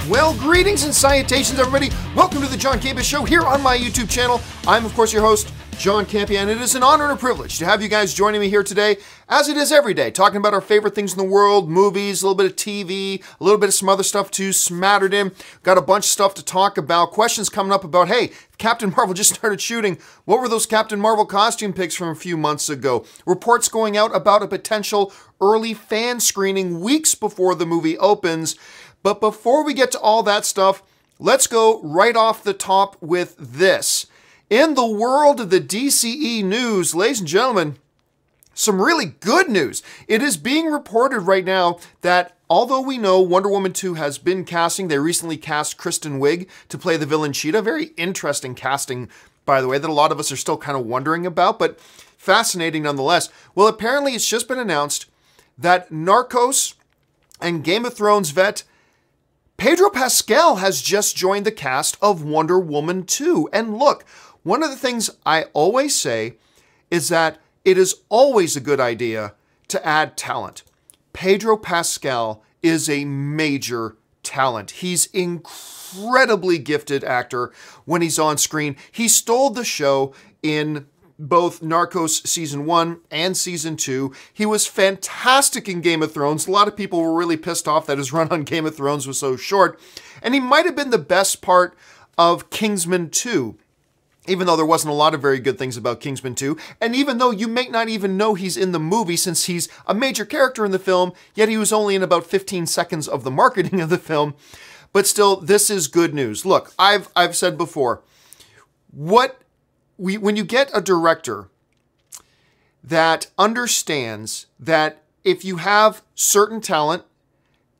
Well, greetings and salutations, everybody. Welcome to the John Campea Show here on my YouTube channel. I'm, of course, your host, John Campea, and it is an honor and a privilege to have you guys joining me here today, as it is every day, talking about our favorite things in the world, movies, a little bit of TV, a little bit of some other stuff too, smattered in. Got a bunch of stuff to talk about, questions coming up about, hey, Captain Marvel just started shooting. What were those Captain Marvel costume pics from a few months ago? Reports going out about a potential early fan screening weeks before the movie opens. But before we get to all that stuff, let's go right off the top with this. In the world of the DCE news, ladies and gentlemen, some really good news. It is being reported right now that although we know Wonder Woman 2 has been casting, they recently cast Kristen Wiig to play the villain Cheetah. Very interesting casting, by the way, that a lot of us are still kind of wondering about, but fascinating nonetheless. Well, apparently it's just been announced that Narcos and Game of Thrones vet Pedro Pascal has just joined the cast of Wonder Woman 2. And look, one of the things I always say is that it is always a good idea to add talent. Pedro Pascal is a major talent. He's incredibly gifted actor when he's on screen. He stole the show in both Narcos Season 1 and Season 2. He was fantastic in Game of Thrones. A lot of people were really pissed off that his run on Game of Thrones was so short. And he might have been the best part of Kingsman 2. Even though there wasn't a lot of very good things about Kingsman 2, and even though you may not even know he's in the movie since he's a major character in the film, yet he was only in about 15 seconds of the marketing of the film. But still, this is good news. Look, I've said before, when you get a director that understands that if you have certain talent,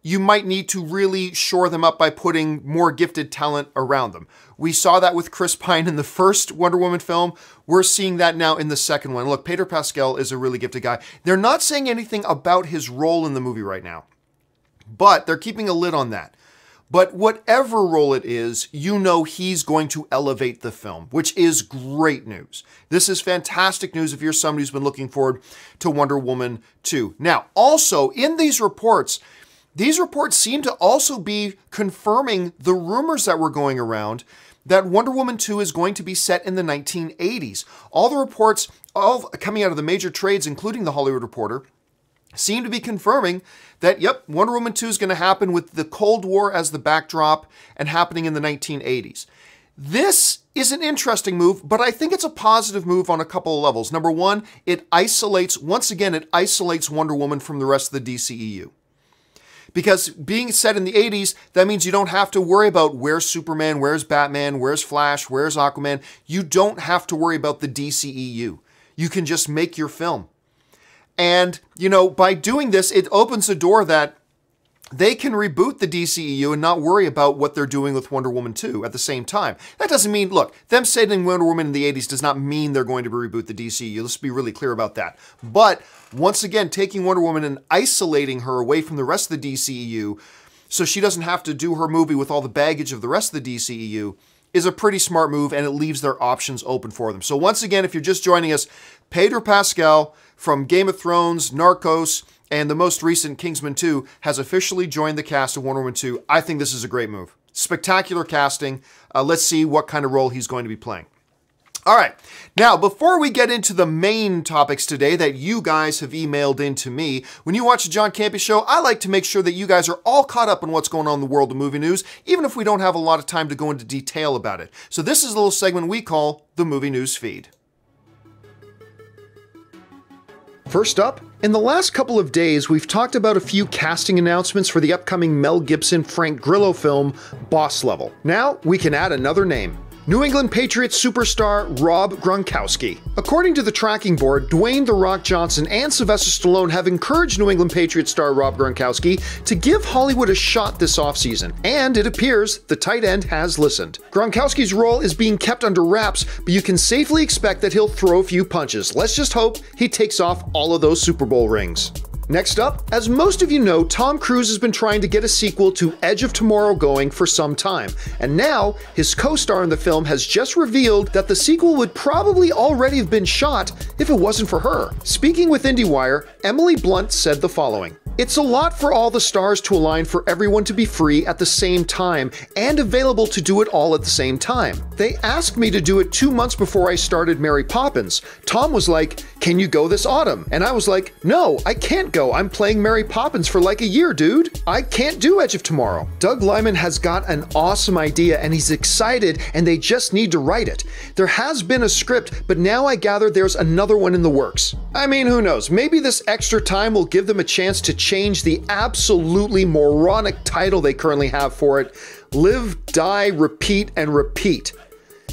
you might need to really shore them up by putting more gifted talent around them. We saw that with Chris Pine in the first Wonder Woman film. We're seeing that now in the second one. Look, Pedro Pascal is a really gifted guy. They're not saying anything about his role in the movie right now, but they're keeping a lid on that. But whatever role it is, you know he's going to elevate the film, which is great news. This is fantastic news if you're somebody who's been looking forward to Wonder Woman 2. Now, also, in these reports seem to also be confirming the rumors that were going around that Wonder Woman 2 is going to be set in the 1980s. All the reports, all coming out of the major trades, including The Hollywood Reporter, seem to be confirming that, yep, Wonder Woman 2 is going to happen with the Cold War as the backdrop and happening in the 1980s. This is an interesting move, but I think it's a positive move on a couple of levels. Number one, once again, it isolates Wonder Woman from the rest of the DCEU. Because being set in the 80s, that means you don't have to worry about where's Superman, where's Batman, where's Flash, where's Aquaman. You don't have to worry about the DCEU. You can just make your film. And, you know, by doing this, it opens a door that they can reboot the DCEU and not worry about what they're doing with Wonder Woman 2 at the same time. That doesn't mean, look, them setting Wonder Woman in the 80s does not mean they're going to reboot the DCEU. Let's be really clear about that. But once again, taking Wonder Woman and isolating her away from the rest of the DCEU so she doesn't have to do her movie with all the baggage of the rest of the DCEU is a pretty smart move, and it leaves their options open for them. So once again, if you're just joining us, Pedro Pascal from Game of Thrones, Narcos, and the most recent Kingsman 2 has officially joined the cast of Wonder Woman 2. I think this is a great move. Spectacular casting. Let's see what kind of role he's going to be playing. All right. Now, before we get into the main topics today that you guys have emailed in to me, when you watch the John Campea Show, I like to make sure that you guys are all caught up on what's going on in the world of movie news, even if we don't have a lot of time to go into detail about it. So this is a little segment we call the Movie News Feed. First up, in the last couple of days, we've talked about a few casting announcements for the upcoming Mel Gibson Frank Grillo film, Boss Level. Now, we can add another name. New England Patriots superstar Rob Gronkowski. According to the tracking board, Dwayne "The Rock" Johnson and Sylvester Stallone have encouraged New England Patriots star Rob Gronkowski to give Hollywood a shot this offseason, and it appears the tight end has listened. Gronkowski's role is being kept under wraps, but you can safely expect that he'll throw a few punches. Let's just hope he takes off all of those Super Bowl rings. Next up, as most of you know, Tom Cruise has been trying to get a sequel to Edge of Tomorrow going for some time, and now his co-star in the film has just revealed that the sequel would probably already have been shot if it wasn't for her. Speaking with IndieWire, Emily Blunt said the following: It's a lot for all the stars to align for everyone to be free at the same time and available to do it all at the same time. They asked me to do it 2 months before I started Mary Poppins. Tom was like, "Can you go this autumn?" And I was like, "No, I can't go. I'm playing Mary Poppins for like a year, dude. I can't do Edge of Tomorrow." Doug Liman has got an awesome idea and he's excited and they just need to write it. There has been a script, but now I gather there's another one in the works. I mean, who knows? Maybe this extra time will give them a chance to change the absolutely moronic title they currently have for it: Live, Die, Repeat, and Repeat.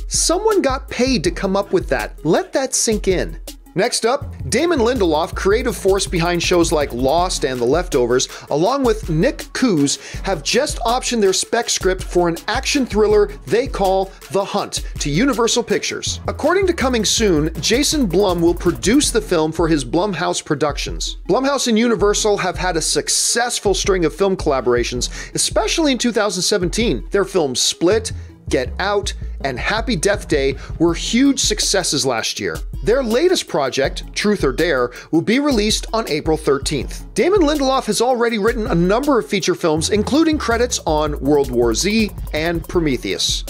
Someone got paid to come up with that. Let that sink in. Next up, Damon Lindelof, creative force behind shows like Lost and The Leftovers, along with Nick Coos, have just optioned their spec script for an action thriller they call The Hunt to Universal Pictures. According to Coming Soon, Jason Blum will produce the film for his Blumhouse Productions. Blumhouse and Universal have had a successful string of film collaborations, especially in 2017. Their films Split, Get Out, and Happy Death Day were huge successes last year. Their latest project, Truth or Dare, will be released on April 13th. Damon Lindelof has already written a number of feature films, including credits on World War Z and Prometheus.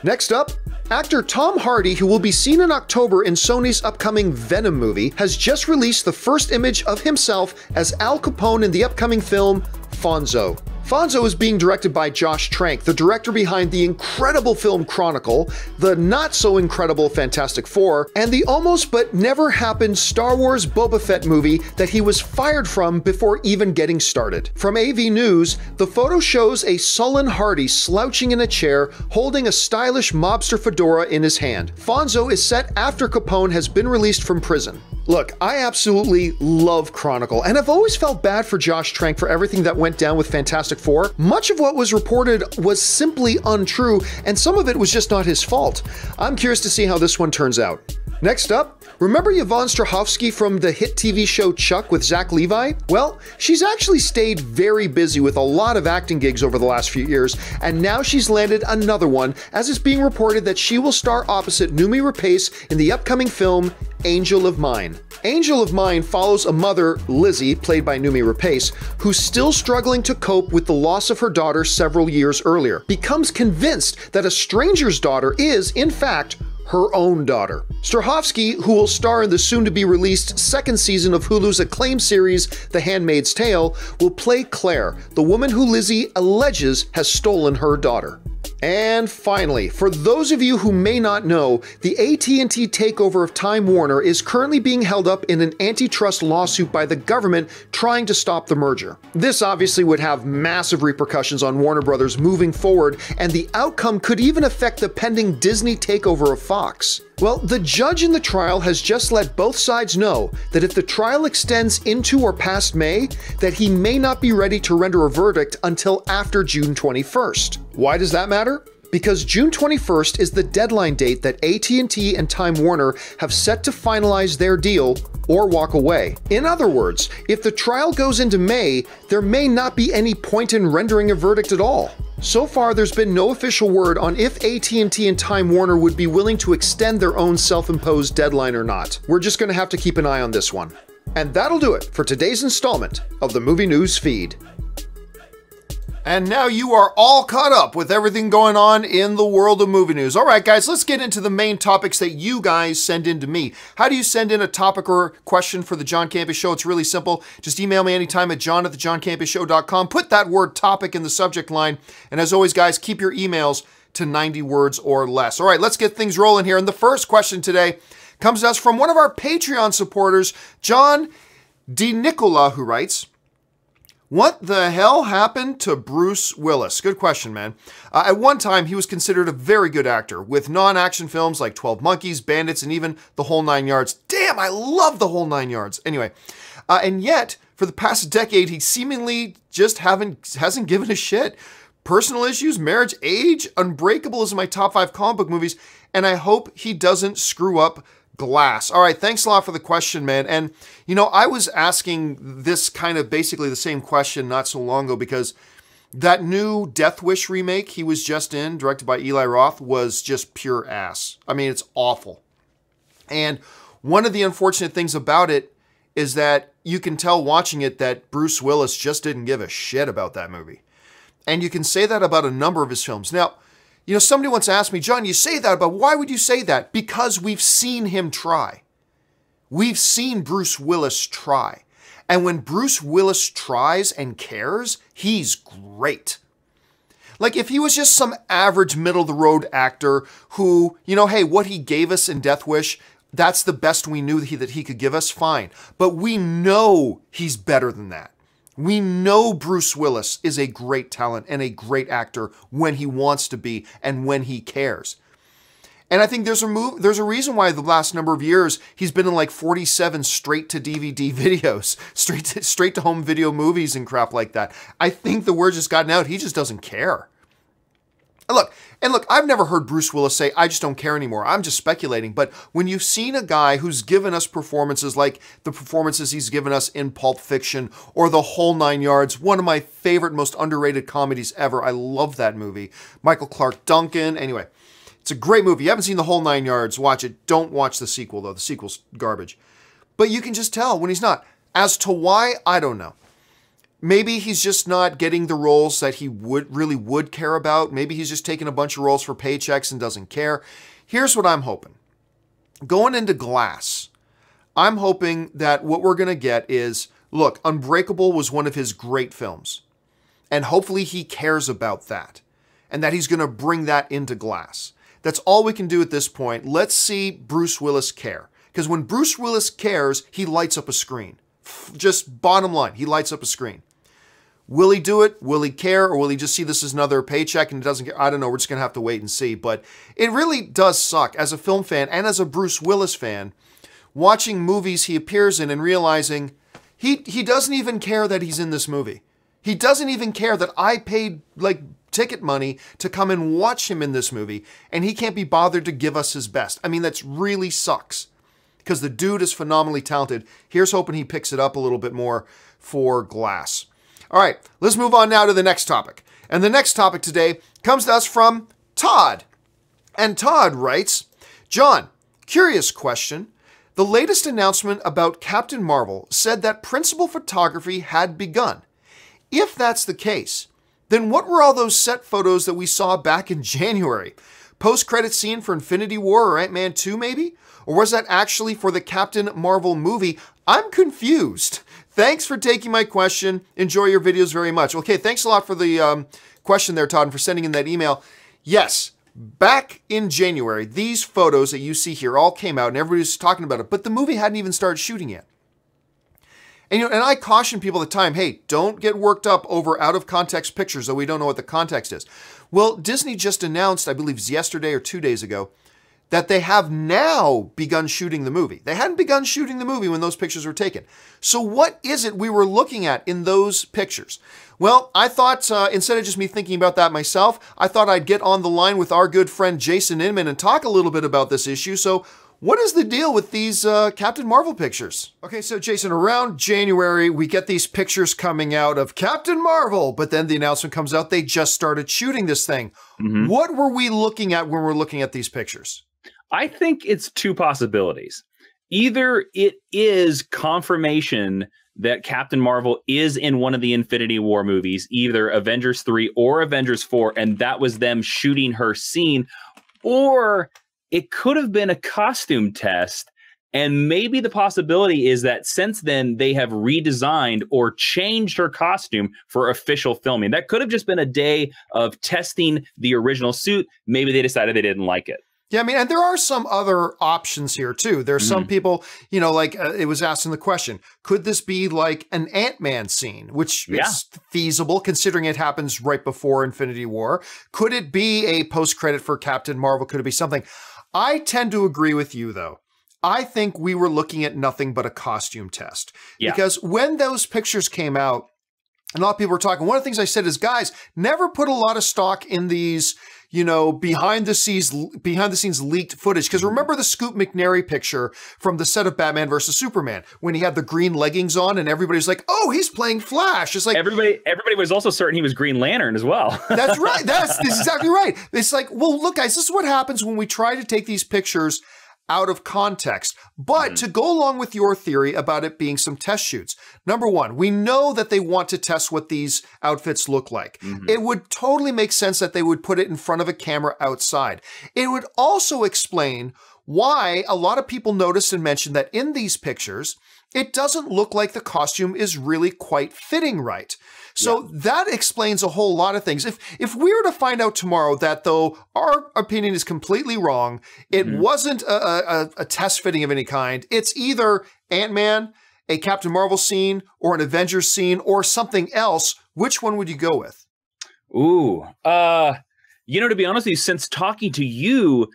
Next up, actor Tom Hardy, who will be seen in October in Sony's upcoming Venom movie, has just released the first image of himself as Al Capone in the upcoming film Fonzo. Fonzo is being directed by Josh Trank, the director behind the incredible film Chronicle, the not-so-incredible Fantastic Four, and the almost but never happened Star Wars Boba Fett movie that he was fired from before even getting started. From AV News, the photo shows a sullen Hardy slouching in a chair, holding a stylish mobster fedora in his hand. Fonzo is set after Capone has been released from prison. Look, I absolutely love Chronicle, and I've always felt bad for Josh Trank for everything that went down with Fantastic Four. Much of what was reported was simply untrue, and some of it was just not his fault. I'm curious to see how this one turns out. Next up, remember Yvonne Strahovski from the hit TV show Chuck with Zach Levi? Well, she's actually stayed very busy with a lot of acting gigs over the last few years, and now she's landed another one, as it's being reported that she will star opposite Noomi Rapace in the upcoming film Angel of Mine. Angel of Mine follows a mother, Lizzie, played by Noomi Rapace, who's still struggling to cope with the loss of her daughter several years earlier, becomes convinced that a stranger's daughter is, in fact, her own daughter. Strahovski, who will star in the soon-to-be-released second season of Hulu's acclaimed series The Handmaid's Tale, will play Claire, the woman who Lizzie alleges has stolen her daughter. And finally, for those of you who may not know, the AT&T takeover of Time Warner is currently being held up in an antitrust lawsuit by the government trying to stop the merger. This obviously would have massive repercussions on Warner Brothers moving forward, and the outcome could even affect the pending Disney takeover of Fox. Well, the judge in the trial has just let both sides know that if the trial extends into or past May, that he may not be ready to render a verdict until after June 21st. Why does that matter? Because June 21st is the deadline date that AT&T and Time Warner have set to finalize their deal or walk away. In other words, if the trial goes into May, there may not be any point in rendering a verdict at all. So far, there's been no official word on if AT&T and Time Warner would be willing to extend their own self-imposed deadline or not. We're just going to have to keep an eye on this one. And that'll do it for today's installment of the Movie News Feed. And now you are all caught up with everything going on in the world of movie news. All right, guys, let's get into the main topics that you guys send in to me. How do you send in a topic or question for the John Campea Show? It's really simple. Just email me anytime at john@thejohncampeashow.com. Put that word topic in the subject line. And as always, guys, keep your emails to 90 words or less. All right, let's get things rolling here. And the first question today comes to us from one of our Patreon supporters, John DeNicola, who writes, "What the hell happened to Bruce Willis?" Good question, man. At one time, he was considered a very good actor, with non-action films like 12 Monkeys, Bandits, and even The Whole Nine Yards. Damn, I love The Whole Nine Yards. Anyway, and yet, for the past decade, he seemingly just hasn't given a shit. Personal issues, marriage, age, Unbreakable is in my top 5 comic book movies, and I hope he doesn't screw up Glass. All right, thanks a lot for the question, man. And, you know, I was asking this kind of basically the same question not so long ago because that new Death Wish remake he was just in, directed by Eli Roth, was just pure ass. I mean, it's awful. And one of the unfortunate things about it is that you can tell watching it that Bruce Willis just didn't give a shit about that movie. And you can say that about a number of his films. Now, you know, somebody once asked me, John, you say that, but why would you say that? Because we've seen him try. We've seen Bruce Willis try. And when Bruce Willis tries and cares, he's great. Like, if he was just some average middle-of-the-road actor who, you know, hey, what he gave us in Death Wish, that's the best we knew that he could give us, fine. But we know he's better than that. We know Bruce Willis is a great talent and a great actor when he wants to be and when he cares. And I think there's a reason why the last number of years he's been in like 47 straight-to-DVD videos, straight-to-home video movies and crap like that. I think the word just gotten out. He just doesn't care. And look, I've never heard Bruce Willis say, I just don't care anymore. I'm just speculating. But when you've seen a guy who's given us performances like the performances he's given us in Pulp Fiction or The Whole Nine Yards, one of my favorite, most underrated comedies ever. I love that movie. Michael Clark Duncan. Anyway, it's a great movie. You haven't seen The Whole Nine Yards, watch it. Don't watch the sequel, though. The sequel's garbage. But you can just tell when he's not. As to why, I don't know. Maybe he's just not getting the roles that he really would care about. Maybe he's just taking a bunch of roles for paychecks and doesn't care. Here's what I'm hoping. Going into Glass, I'm hoping that what we're going to get is, look, Unbreakable was one of his great films. And hopefully he cares about that. And that he's going to bring that into Glass. That's all we can do at this point. Let's see Bruce Willis care. Because when Bruce Willis cares, he lights up a screen. Just bottom line, he lights up a screen. Will he do it? Will he care? Or will he just see this as another paycheck and doesn't care? I don't know. We're just going to have to wait and see. But it really does suck as a film fan and as a Bruce Willis fan, watching movies he appears in and realizing he doesn't even care that he's in this movie. He doesn't even care that I paid like ticket money to come and watch him in this movie, and he can't be bothered to give us his best. I mean, that's really sucks because the dude is phenomenally talented. Here's hoping he picks it up a little bit more for Glass. All right, let's move on now to the next topic. And the next topic today comes to us from Todd. And Todd writes, John, curious question. The latest announcement about Captain Marvel said that principal photography had begun. If that's the case, then what were all those set photos that we saw back in January? Post-credit scene for Infinity War or Ant-Man 2 maybe? Or was that actually for the Captain Marvel movie? I'm confused. Thanks for taking my question. Enjoy your videos very much. Okay, thanks a lot for the question there, Todd, and for sending in that email. Yes, back in January, these photos that you see here all came out and everybody's talking about it, but the movie hadn't even started shooting yet. And, you know, and I caution people at the time, hey, don't get worked up over out-of-context pictures, though we don't know what the context is. Well, Disney just announced, I believe it was yesterday or 2 days ago, that they have now begun shooting the movie. They hadn't begun shooting the movie when those pictures were taken. So what is it we were looking at in those pictures? Well, I thought, instead of just me thinking about that myself, I thought I'd get on the line with our good friend Jason Inman and talk a little bit about this issue. So what is the deal with these Captain Marvel pictures? Okay, so Jason, around January, we get these pictures coming out of Captain Marvel, but then the announcement comes out they just started shooting this thing. Mm-hmm. What were we looking at when we're looking at these pictures? I think it's two possibilities. Either it is confirmation that Captain Marvel is in one of the Infinity War movies, either Avengers 3 or Avengers 4, and that was them shooting her scene, or it could have been a costume test, and maybe the possibility is that since then they have redesigned or changed her costume for official filming. That could have just been a day of testing the original suit. Maybe they decided they didn't like it. Yeah, I mean, and there are some other options here, too. There's some people, you know, like it was asked in the question, could this be like an Ant-Man scene, which is feasible considering it happens right before Infinity War? Could it be a post-credit for Captain Marvel? Could it be something? I tend to agree with you, though. I think we were looking at nothing but a costume test. Yeah. Because when those pictures came out, a lot of people were talking, one of the things I said is, guys, never put a lot of stock in these, you know, behind the scenes leaked footage. Because remember the Scoop McNairy picture from the set of Batman versus Superman when he had the green leggings on and everybody's like, oh, he's playing Flash. It's like everybody was also certain he was Green Lantern as well. That's right. That's exactly right. It's like, well, look, guys, this is what happens when we try to take these pictures out of context. But to go along with your theory about it being some test shoots, number one, we know that they want to test what these outfits look like. It would totally make sense that they would put it in front of a camera outside. It would also explain why a lot of people noticed and mentioned that in these pictures, it doesn't look like the costume is really quite fitting right. So that explains a whole lot of things. If we were to find out tomorrow that, though, our opinion is completely wrong, it wasn't a test fitting of any kind, it's either Ant-Man, a Captain Marvel scene, or an Avengers scene, or something else, which one would you go with? Ooh, you know, to be honest with you, since talking to you,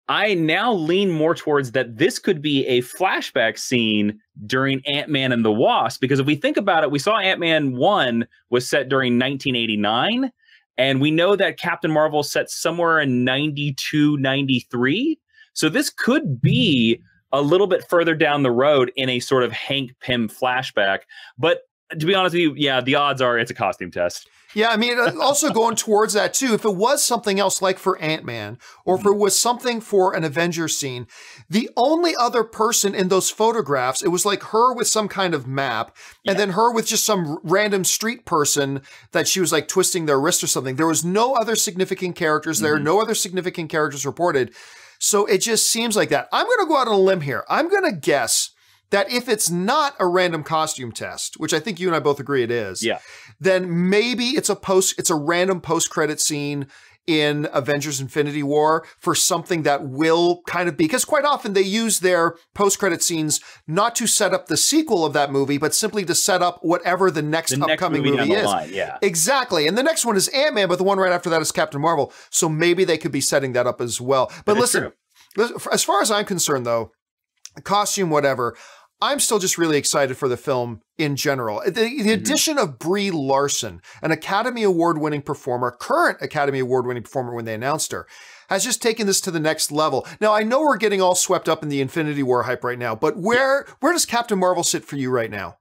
I now lean more towards that this could be a flashback scene during Ant-Man and the Wasp, because if we think about it, we saw Ant-Man 1 was set during 1989, and we know that Captain Marvel set somewhere in 92, 93. So this could be a little bit further down the road in a sort of Hank Pym flashback. But to be honest with you, yeah, the odds are it's a costume test. Yeah, I mean, also going towards that too, if it was something else like for Ant-Man, or if it was something for an Avengers scene, the only other person in those photographs, it was like her with some kind of map, and then her with just some random street person that she was like twisting their wrist or something. There was no other significant characters there, no other significant characters reported. So it just seems like that. I'm going to go out on a limb here. I'm going to guess that if it's not a random costume test, which I think you and I both agree it is, then maybe it's a random post-credit scene in Avengers Infinity War for something that will kind of be, because quite often they use their post-credit scenes not to set up the sequel of that movie, but simply to set up whatever the next upcoming movie is. Exactly. And the next one is Ant-Man, but the one right after that is Captain Marvel. So maybe they could be setting that up as well. But listen, as far as I'm concerned though, costume, whatever, I'm still just really excited for the film in general. The addition of Brie Larson, an Academy Award-winning performer, current Academy Award-winning performer when they announced her, has just taken this to the next level. Now, I know we're getting all swept up in the Infinity War hype right now, but where does Captain Marvel sit for you right now?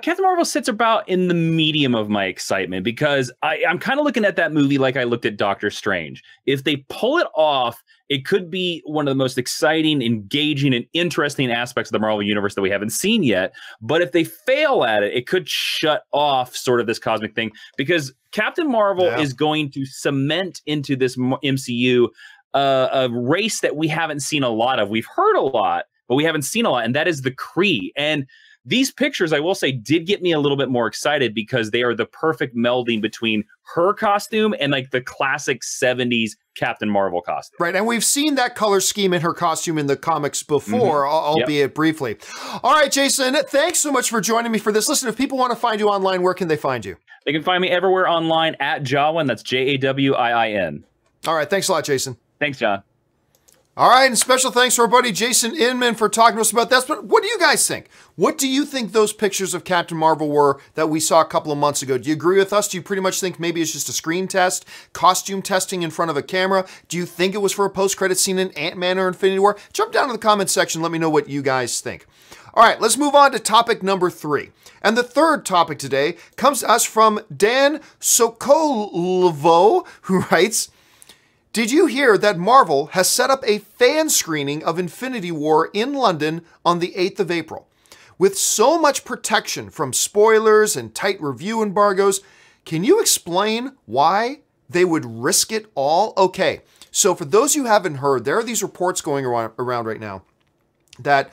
Captain Marvel sits about in the medium of my excitement, because I'm kind of looking at that movie like I looked at Doctor Strange. If they pull it off, it could be one of the most exciting, engaging, and interesting aspects of the Marvel Universe that we haven't seen yet. But if they fail at it, it could shut off sort of this cosmic thing, because Captain Marvel is going to cement into this MCU a race that we haven't seen a lot of. We've heard a lot, but we haven't seen a lot, and that is the Kree. And these pictures, I will say, did get me a little bit more excited, because they are the perfect melding between her costume and like the classic 70s Captain Marvel costume. Right, and we've seen that color scheme in her costume in the comics before, albeit briefly. All right, Jason, thanks so much for joining me for this. Listen, if people want to find you online, where can they find you? They can find me everywhere online at Jawin. That's Jawin. All right, thanks a lot, Jason. Thanks, John. All right, and special thanks to our buddy Jason Inman for talking to us about that. But what do you guys think? What do you think those pictures of Captain Marvel were that we saw a couple of months ago? Do you agree with us? Do you pretty much think maybe it's just a screen test, costume testing in front of a camera? Do you think it was for a post-credit scene in Ant-Man or Infinity War? Jump down to the comments section. Let me know what you guys think. All right, let's move on to topic number 3. And the third topic today comes to us from Dan Sokolvo, who writes, did you hear that Marvel has set up a fan screening of Infinity War in London on the 8th of April? With so much protection from spoilers and tight review embargoes, can you explain why they would risk it all? Okay, so for those who haven't heard, there are these reports going around right now that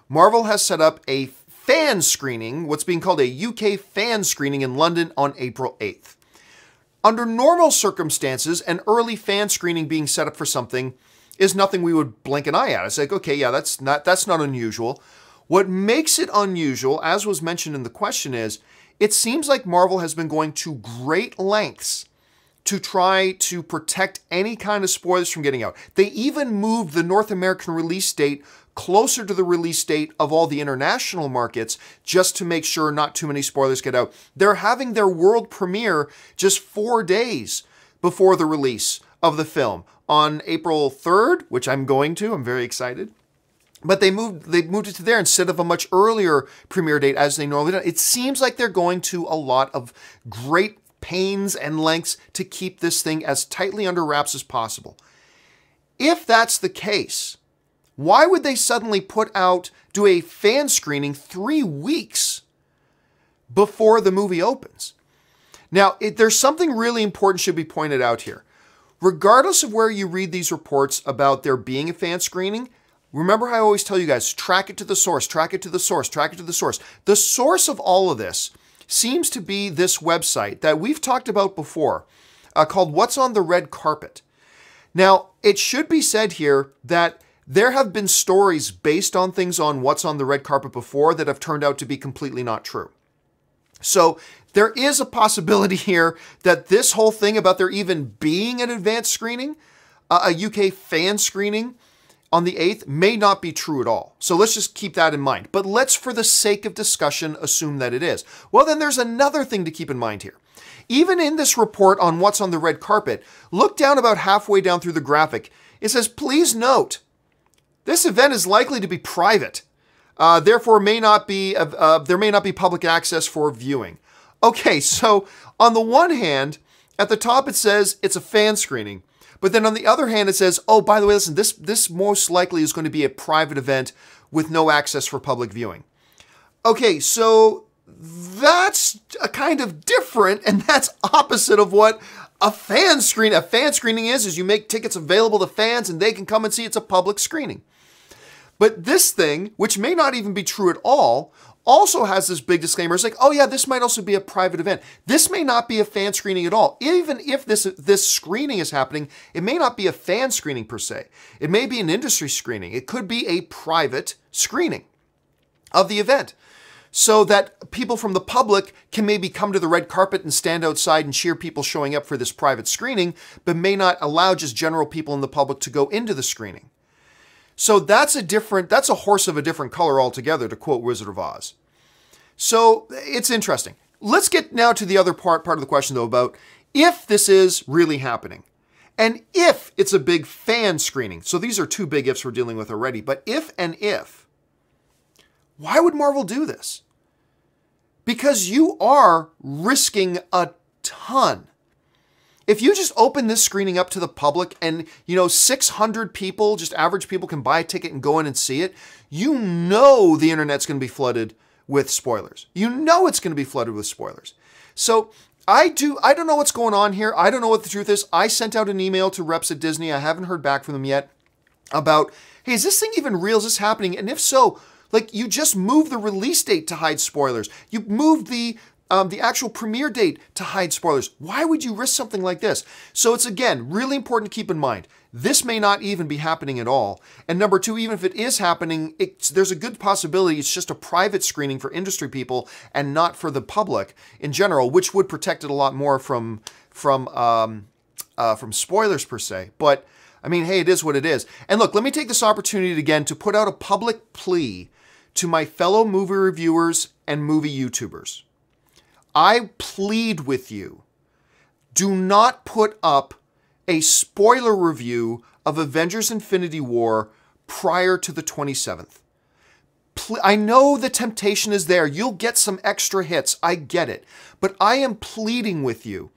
Marvel has set up a fan screening, what's being called a UK fan screening in London on April 8th. Under normal circumstances, an early fan screening being set up for something is nothing we would blink an eye at. It's like, okay, yeah, that's not unusual. What makes it unusual, as was mentioned in the question, is it seems like Marvel has been going to great lengths to try to protect any kind of spoilers from getting out. They even moved the North American release date closer to the release date of all the international markets just to make sure not too many spoilers get out. They're having their world premiere just 4 days before the release of the film on April 3rd, which I'm going to. I'm very excited. But they moved it to there instead of a much earlier premiere date as they normally do. It seems like they're going to a lot of great pains and lengths to keep this thing as tightly under wraps as possible. If that's the case, Why would they suddenly do a fan screening 3 weeks before the movie opens? Now, there's something really important should be pointed out here. Regardless of where you read these reports about there being a fan screening, remember how I always tell you guys, track it to the source, track it to the source, track it to the source. The source of all of this seems to be this website that we've talked about before, called What's on the Red Carpet. Now, it should be said here that there have been stories based on things on What's on the Red Carpet before that have turned out to be completely not true. So there is a possibility here that this whole thing about there even being an advanced screening, a UK fan screening on the 8th, may not be true at all. So let's just keep that in mind. But let's, for the sake of discussion, assume that it is. Well, then there's another thing to keep in mind here. Even in this report on What's on the Red Carpet, look down about halfway down through the graphic. It says, please note, this event is likely to be private. Therefore, there may not be public access for viewing. Okay, so on the one hand, at the top it says it's a fan screening. But then on the other hand, it says, oh, by the way, listen, this most likely is going to be a private event with no access for public viewing. Okay, so that's a kind of different, and that's opposite of what a fan screening is you make tickets available to fans and they can come and see it's a public screening. But this thing, which may not even be true at all, also has this big disclaimer. It's like, oh yeah, this might also be a private event. This may not be a fan screening at all. Even if this screening is happening, it may not be a fan screening per se. It may be an industry screening. It could be a private screening of the event, so that people from the public can maybe come to the red carpet and stand outside and cheer people showing up for this private screening, but may not allow just general people in the public to go into the screening. So that's a horse of a different color altogether, to quote Wizard of Oz. So it's interesting. Let's get now to the other part of the question, though, about if this is really happening. And if it's a big fan screening. So these are two big ifs we're dealing with already. But if, why would Marvel do this? Because you are risking a ton. If you just open this screening up to the public and, 600 people, just average people, can buy a ticket and go in and see it, you know the internet's going to be flooded with spoilers. You know it's going to be flooded with spoilers. So I don't know what's going on here. I don't know what the truth is. I sent out an email to reps at Disney. I haven't heard back from them yet about, hey, is this thing even real? Is this happening? And if so, you just moved the release date to hide spoilers. You moved the actual premiere date to hide spoilers. Why would you risk something like this? So it's, again, really important to keep in mind. This may not even be happening at all. And number two, even if it is happening, there's a good possibility it's just a private screening for industry people and not for the public in general, which would protect it a lot more from spoilers per se. But I mean, hey, it is what it is. And look, let me take this opportunity again to put out a public plea to my fellow movie reviewers and movie YouTubers. I plead with you, do not put up a spoiler review of Avengers Infinity War prior to the 27th. I know the temptation is there. You'll get some extra hits. I get it. But I am pleading with you.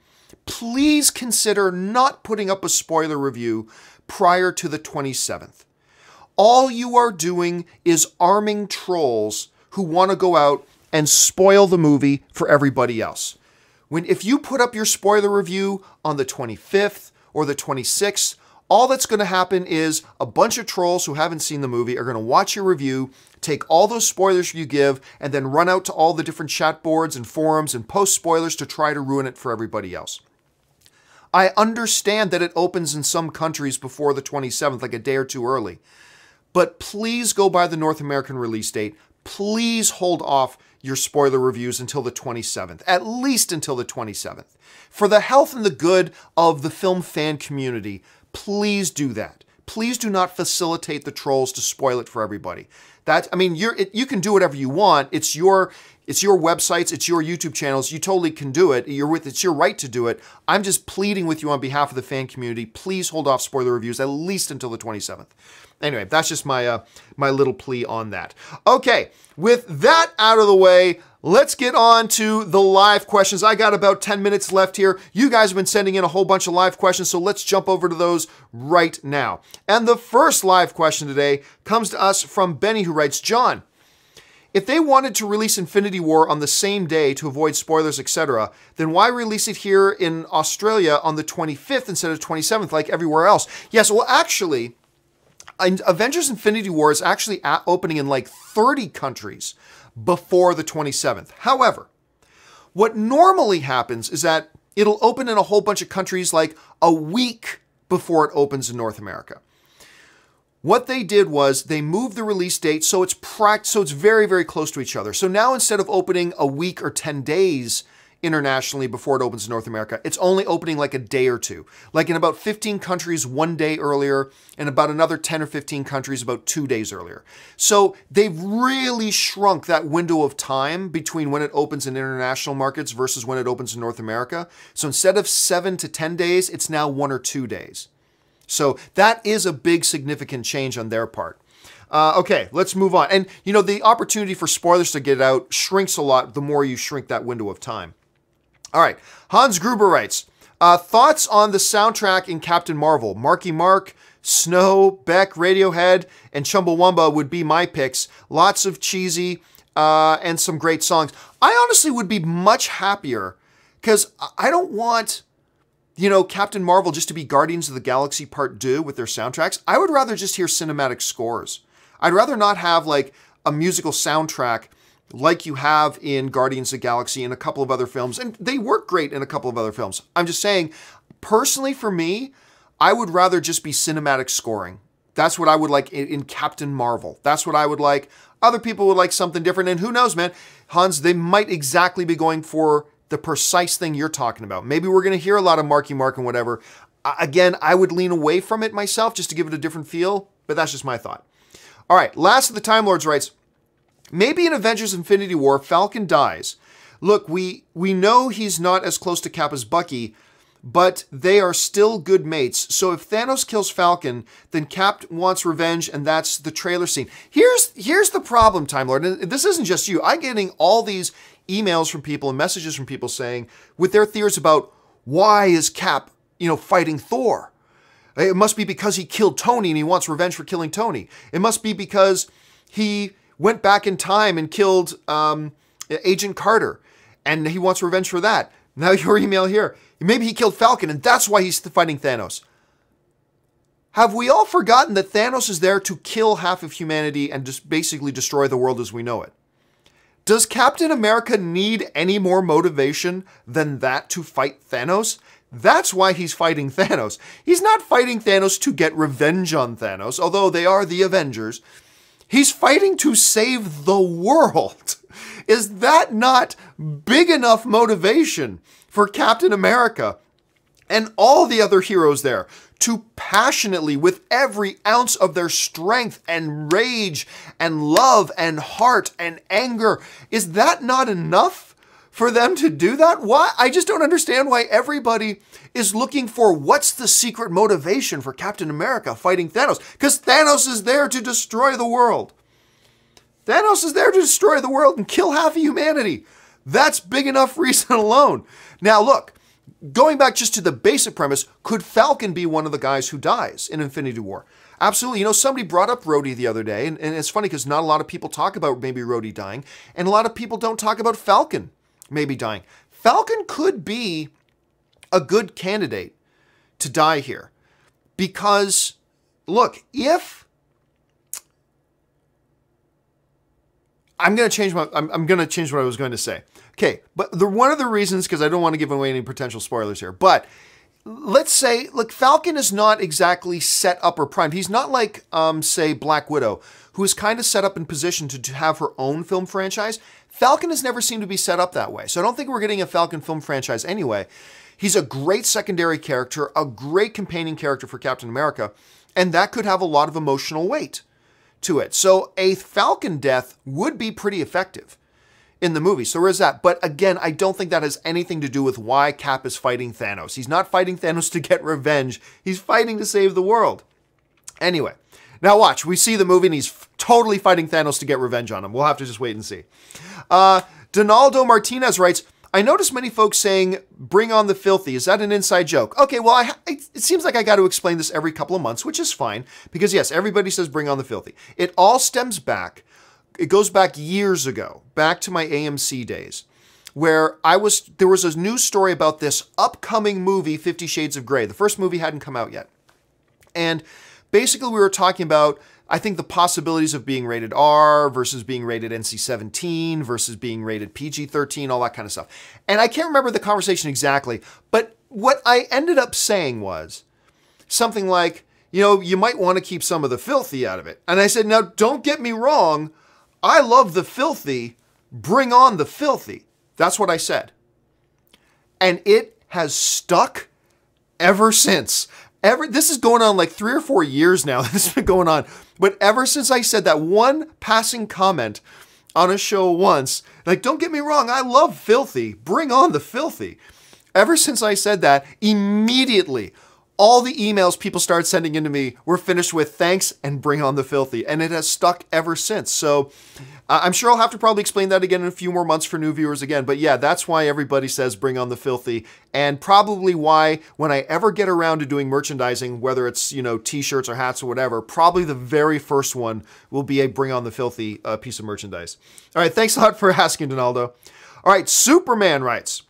Please consider not putting up a spoiler review prior to the 27th. All you are doing is arming trolls who want to go out and spoil the movie for everybody else. If you put up your spoiler review on the 25th or the 26th, all that's going to happen is a bunch of trolls who haven't seen the movie are going to watch your review, take all those spoilers you give, and then run out to all the different chat boards and forums and post spoilers to try to ruin it for everybody else. I understand that it opens in some countries before the 27th, like a day or two early. But please go by the North American release date. Please hold off your spoiler reviews until the 27th, at least until the 27th. For the health and the good of the film fan community, please do that. Please do not facilitate the trolls to spoil it for everybody. You can do whatever you want. It's your websites, it's your YouTube channels. You totally can do it. It's your right to do it. I'm just pleading with you on behalf of the fan community. Please hold off spoiler reviews at least until the 27th. Anyway, that's just my little plea on that. Okay, with that out of the way, let's get on to the live questions. I got about 10 minutes left here. You guys have been sending in a whole bunch of live questions, so let's jump over to those right now. And the first live question today comes to us from Benny, who writes, John, if they wanted to release Infinity War on the same day to avoid spoilers, etc., then why release it here in Australia on the 25th instead of 27th like everywhere else? Yes, well, actually, Avengers Infinity War is actually opening in like 30 countries before the 27th. However, what normally happens is that it'll open in a whole bunch of countries like a week before it opens in North America. What they did was they moved the release date so it's very, very close to each other. So now instead of opening a week or 10 days internationally before it opens in North America, it's only opening like a day or two. Like in about 15 countries 1 day earlier, and about another 10 or 15 countries about 2 days earlier. So they've really shrunk that window of time between when it opens in international markets versus when it opens in North America. So instead of 7 to 10 days, it's now 1 or 2 days. So that is a big significant change on their part. Okay, let's move on. And you know, the opportunity for spoilers to get out shrinks a lot the more you shrink that window of time. All right, Hans Gruber writes, thoughts on the soundtrack in Captain Marvel? Marky Mark, Snow, Beck, Radiohead, and Chumbawamba would be my picks. Lots of cheesy and some great songs. I honestly would be much happier because I don't want, you know, Captain Marvel just to be Guardians of the Galaxy Part 2 with their soundtracks. I would rather just hear cinematic scores. I'd rather not have like a musical soundtrack like you have in Guardians of the Galaxy and a couple of other films. And they work great in a couple of other films. I'm just saying, personally for me, I would rather just be cinematic scoring. That's what I would like in Captain Marvel. That's what I would like. Other people would like something different. And who knows, man, Hans, they might exactly be going for the precise thing you're talking about. Maybe we're going to hear a lot of Marky Mark and whatever. Again, I would lean away from it myself just to give it a different feel, but that's just my thought. All right, last of the Time Lords writes, maybe in Avengers Infinity War, Falcon dies. Look, we know he's not as close to Cap as Bucky, but they are still good mates. So if Thanos kills Falcon, then Cap wants revenge, and that's the trailer scene. Here's the problem, Time Lord, and this isn't just you. I'm getting all these emails from people and messages from people saying, with their theories about why is Cap, you know, fighting Thor? It must be because he killed Tony and he wants revenge for killing Tony. It must be because he went back in time and killed Agent Carter and he wants revenge for that. Now your email here, maybe he killed Falcon and that's why he's fighting Thanos. Have we all forgotten that Thanos is there to kill half of humanity and just basically destroy the world as we know it? Does Captain America need any more motivation than that to fight Thanos? That's why he's fighting Thanos. He's not fighting Thanos to get revenge on Thanos, although they are the Avengers. He's fighting to save the world. Is that not big enough motivation for Captain America and all the other heroes there to passionately, with every ounce of their strength and rage and love and heart and anger, is that not enough for them to do that? Why? I just don't understand why everybody is looking for what's the secret motivation for Captain America fighting Thanos. Because Thanos is there to destroy the world. Thanos is there to destroy the world and kill half of humanity. That's big enough reason alone. Now look, going back just to the basic premise, could Falcon be one of the guys who dies in Infinity War? Absolutely. You know, somebody brought up Rhodey the other day, and it's funny because not a lot of people talk about maybe Rhodey dying, and a lot of people don't talk about Falcon maybe dying. Falcon could be a good candidate to die here. Because, look, if... I'm going to change what I was going to say. Okay, but one of the reasons, because I don't want to give away any potential spoilers here, but let's say, look, Falcon is not exactly set up or primed. He's not like, say, Black Widow, who is kind of set up in position to have her own film franchise. Falcon has never seemed to be set up that way. So I don't think we're getting a Falcon film franchise anyway. He's a great secondary character, a great companion character for Captain America, and that could have a lot of emotional weight to it. So a Falcon death would be pretty effective in the movie. So there's that. But again, I don't think that has anything to do with why Cap is fighting Thanos. He's not fighting Thanos to get revenge. He's fighting to save the world. Anyway, now watch. We see the movie and he's totally fighting Thanos to get revenge on him. We'll have to just wait and see. Donaldo Martinez writes, I noticed many folks saying, bring on the filthy. Is that an inside joke? Okay, well, it seems like I got to explain this every couple of months, which is fine. Because yes, everybody says bring on the filthy. It all stems back. It goes back years ago, back to my AMC days, where there was a news story about this upcoming movie, 50 Shades of Grey. The first movie hadn't come out yet. And basically we were talking about, I think, the possibilities of being rated R versus being rated NC-17 versus being rated PG-13, all that kind of stuff. And I can't remember the conversation exactly, but what I ended up saying was something like, you might want to keep some of the filthy out of it. And I said, now, don't get me wrong. I love the filthy. Bring on the filthy. That's what I said. And it has stuck ever since. This is going on like 3 or 4 years now. This has been going on. But ever since I said that one passing comment on a show once, like, don't get me wrong, I love filthy. Bring on the filthy. Ever since I said that, immediately, all the emails people started sending into me were finished with thanks and bring on the filthy. And it has stuck ever since. So I'm sure I'll have to probably explain that again in a few more months for new viewers again. But yeah, that's why everybody says bring on the filthy. And probably why when I ever get around to doing merchandising, whether it's, t-shirts or hats or whatever, probably the very first one will be a bring on the filthy piece of merchandise. All right, thanks a lot for asking, Donaldo. All right, Superman writes,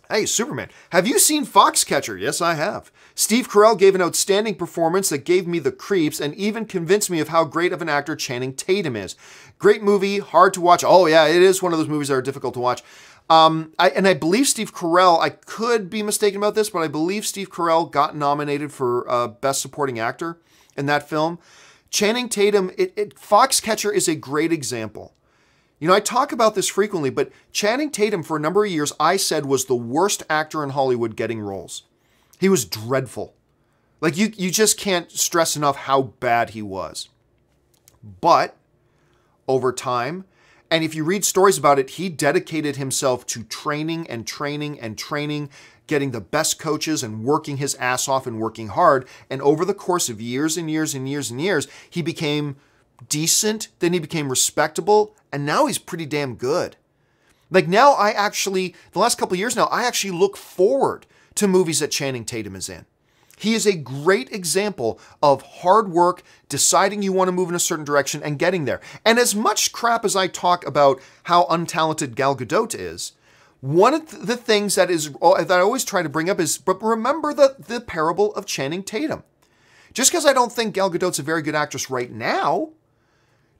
hey, Superman, have you seen Foxcatcher? Yes, I have. Steve Carell gave an outstanding performance that gave me the creeps and even convinced me of how great of an actor Channing Tatum is. Great movie, hard to watch. Oh yeah, it is one of those movies that are difficult to watch. I believe Steve Carell, I could be mistaken about this, but I believe Steve Carell got nominated for Best Supporting Actor in that film. Channing Tatum, Foxcatcher is a great example. I talk about this frequently, but Channing Tatum, for a number of years, I said was the worst actor in Hollywood getting roles. He was dreadful. Like, you just can't stress enough how bad he was. But over time, and if you read stories about it, he dedicated himself to training and training and training, getting the best coaches and working his ass off and working hard. And over the course of years and years and years and years, he became decent, then he became respectable, and now he's pretty damn good. Like now the last couple of years now, I actually look forward to movies that Channing Tatum is in. He is a great example of hard work, deciding you want to move in a certain direction and getting there. And as much crap as I talk about how untalented Gal Gadot is, one of the things that I always try to bring up is, but remember the parable of Channing Tatum. Just because I don't think Gal Gadot's a very good actress right now,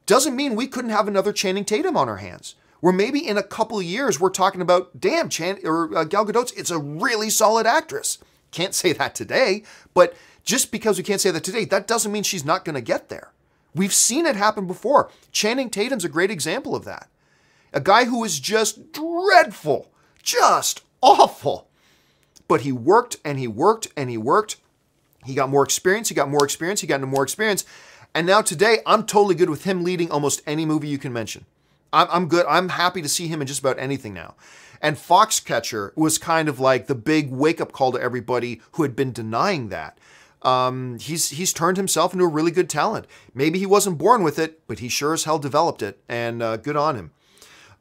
doesn't mean we couldn't have another Channing Tatum on our hands. Where maybe in a couple of years, we're talking about, damn, Gal Gadot's, it's a really solid actress. Can't say that today, but just because we can't say that today, that doesn't mean she's not going to get there. We've seen it happen before. Channing Tatum's a great example of that. A guy who is just dreadful, just awful. But he worked and he worked and he worked. He got more experience, he got more experience, he got into more experience. And now today, I'm totally good with him leading almost any movie you can mention. I'm good. I'm happy to see him in just about anything now. And Foxcatcher was kind of like the big wake-up call to everybody who had been denying that. He's turned himself into a really good talent. Maybe he wasn't born with it, but he sure as hell developed it, and good on him.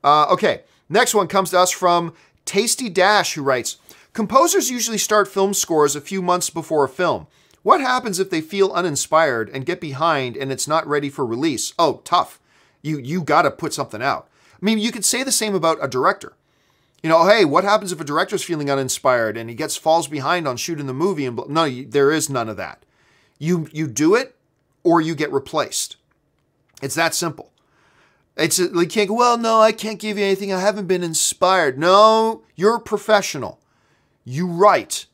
Okay, next one comes to us from Tasty Dash, who writes, composers usually start film scores a few months before a film. What happens if they feel uninspired and get behind and it's not ready for release? Oh, tough. You got to put something out. I mean, you could say the same about a director. Hey, what happens if a director's feeling uninspired and he falls behind on shooting the movie? And no, there is none of that. You do it or you get replaced. It's that simple. You can't go, well, no, I can't give you anything. I haven't been inspired. No, you're a professional. You write.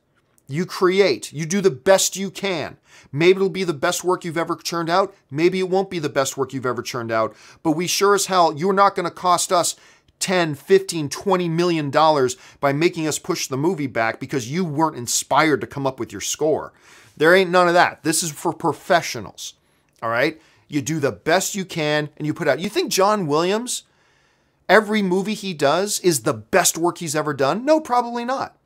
You create. You do the best you can. Maybe it'll be the best work you've ever churned out. Maybe it won't be the best work you've ever churned out. But we sure as hell, you're not going to cost us 10, 15, 20 million dollars by making us push the movie back because you weren't inspired to come up with your score. There ain't none of that. This is for professionals. All right? You do the best you can and you put out. You think John Williams, every movie he does is the best work he's ever done? No, probably not.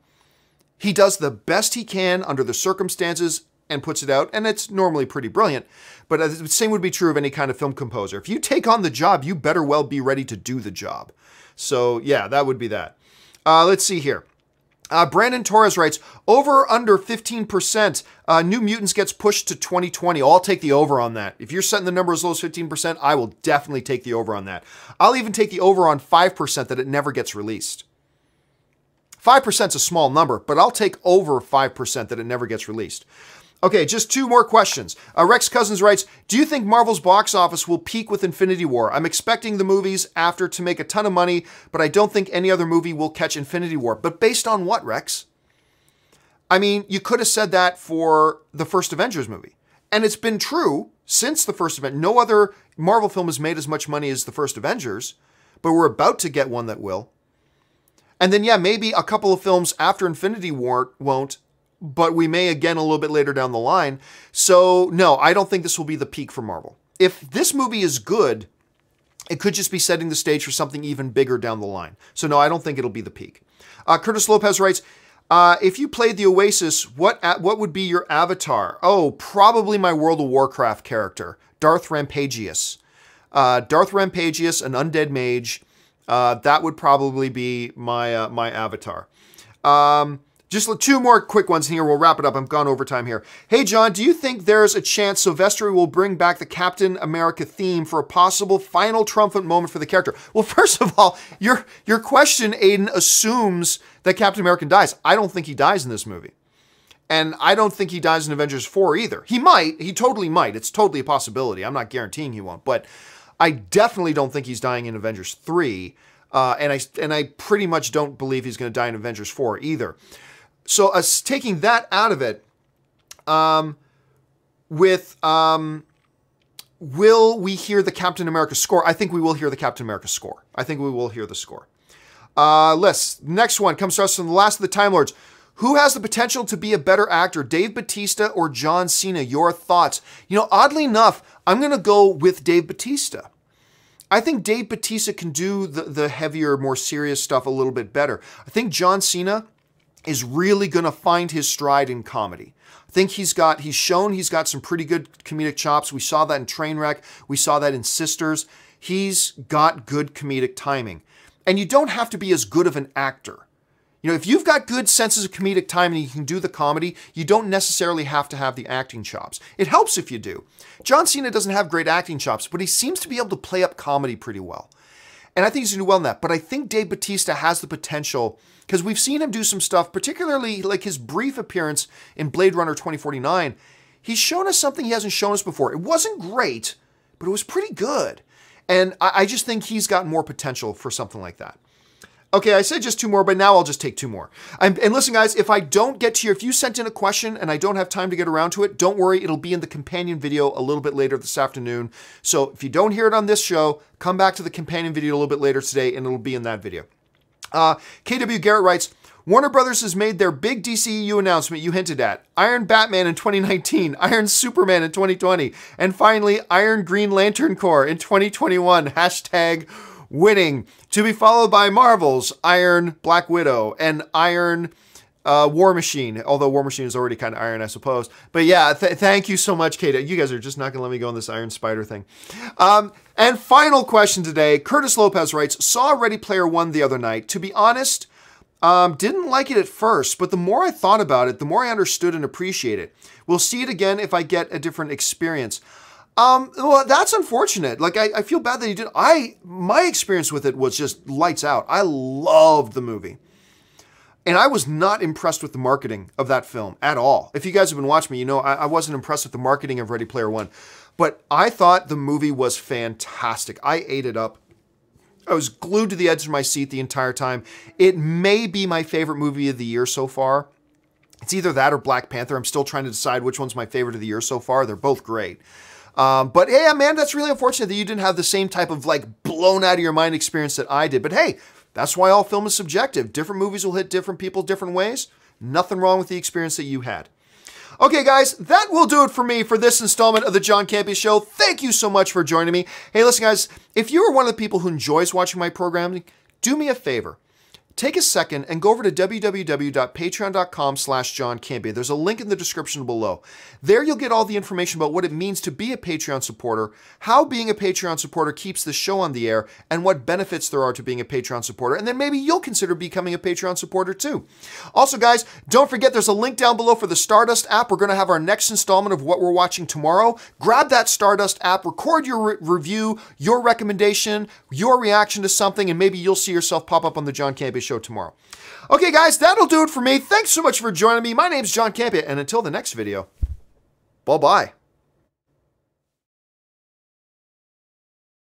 He does the best he can under the circumstances and puts it out, and it's normally pretty brilliant. But the same would be true of any kind of film composer. If you take on the job, you better well be ready to do the job. So yeah, that would be that. Let's see here. Brandon Torres writes, over or under 15%, New Mutants gets pushed to 2020. I'll take the over on that. If you're setting the number as low as 15%, I will definitely take the over on that. I'll even take the over on 5% that it never gets released. 5% is a small number, but I'll take over 5% that it never gets released. Okay, just two more questions. Rex Cousins writes, do you think Marvel's box office will peak with Infinity War? I'm expecting the movies after to make a ton of money, but I don't think any other movie will catch Infinity War. But based on what, Rex? I mean, you could have said that for the first Avengers movie. And it's been true since the first event. No other Marvel film has made as much money as the first Avengers, but we're about to get one that will. And then, yeah, maybe a couple of films after Infinity War won't, but we may again a little bit later down the line. So, no, I don't think this will be the peak for Marvel. If this movie is good, it could just be setting the stage for something even bigger down the line. So, no, I don't think it'll be the peak. Curtis Lopez writes, if you played the Oasis, what would be your avatar? Oh, probably my World of Warcraft character, Darth Rampagius. Darth Rampagius, an undead mage. That would probably be my my avatar. Just two more quick ones here. We'll wrap it up. I'm gone over time here. Hey, John, do you think there's a chance Silvestri will bring back the Captain America theme for a possible final triumphant moment for the character? Well, first of all, your question, Aiden, assumes that Captain America dies. I don't think he dies in this movie. And I don't think he dies in Avengers 4 either. He might. He totally might. It's totally a possibility. I'm not guaranteeing he won't. But I definitely don't think he's dying in Avengers 3. And I pretty much don't believe he's going to die in Avengers 4 either. So taking that out of it, will we hear the Captain America score? I think we will hear the Captain America score. I think we will hear the score. Next one comes to us from the last of the Time Lords. Who has the potential to be a better actor, Dave Bautista or John Cena? Your thoughts? You know, oddly enough, I'm going to go with Dave Bautista. I think Dave Bautista can do the heavier, more serious stuff a little bit better. I think John Cena is really going to find his stride in comedy. I think he's shown he's got some pretty good comedic chops. We saw that in Trainwreck. We saw that in Sisters. He's got good comedic timing. And you don't have to be as good of an actor. You know, if you've got good senses of comedic timing and you can do the comedy, you don't necessarily have to have the acting chops. It helps if you do. John Cena doesn't have great acting chops, but he seems to be able to play up comedy pretty well. And I think he's going to do well in that. But I think Dave Bautista has the potential, because we've seen him do some stuff, particularly like his brief appearance in Blade Runner 2049. He's shown us something he hasn't shown us before. It wasn't great, but it was pretty good. And I just think he's got more potential for something like that. Okay, I said just two more, but now I'll just take two more. And listen, guys, if I don't get to if you sent in a question and I don't have time to get around to it, don't worry, it'll be in the companion video a little bit later this afternoon. So if you don't hear it on this show, come back to the companion video a little bit later today and it'll be in that video. KW Garrett writes, Warner Brothers has made their big DCEU announcement you hinted at. Iron Batman in 2019, Iron Superman in 2020, and finally, Iron Green Lantern Corps in 2021. Hashtag winning. To be followed by Marvel's Iron Black Widow and Iron War Machine. Although War Machine is already kind of iron, I suppose. But yeah, thank you so much, Kate. You guys are just not going to let me go on this Iron Spider thing. And final question today. Curtis Lopez writes, saw Ready Player One the other night. To be honest, didn't like it at first, but the more I thought about it, the more I understood and appreciated it. We'll see it again if I get a different experience. Well, that's unfortunate. Like, I feel bad that you did. My experience with it was just lights out. I loved the movie. And I was not impressed with the marketing of that film at all. If you guys have been watching me, you know I wasn't impressed with the marketing of Ready Player One. But I thought the movie was fantastic. I ate it up. I was glued to the edge of my seat the entire time. It may be my favorite movie of the year so far. It's either that or Black Panther. I'm still trying to decide which one's my favorite of the year so far. They're both great. But yeah, man, that's really unfortunate that you didn't have the same type of like blown out of your mind experience that I did. But hey, that's why all film is subjective. Different movies will hit different people different ways. Nothing wrong with the experience that you had. Okay, guys, that will do it for me for this installment of the John Campea Show. Thank you so much for joining me. Hey, listen, guys, if you are one of the people who enjoys watching my programming, do me a favor. take a second and go over to www.patreon.com/John Campea. There's a link in the description below. There you'll get all the information about what it means to be a Patreon supporter, how being a Patreon supporter keeps the show on the air, and what benefits there are to being a Patreon supporter. And then maybe you'll consider becoming a Patreon supporter too. Also, guys, don't forget there's a link down below for the Stardust app. We're going to have our next installment of what we're watching tomorrow. Grab that Stardust app, record your review, your recommendation, your reaction to something, and maybe you'll see yourself pop up on the John Campea Show tomorrow. Okay, guys, that'll do it for me. Thanks so much for joining me. My name's John Campea, and until the next video, bye-bye.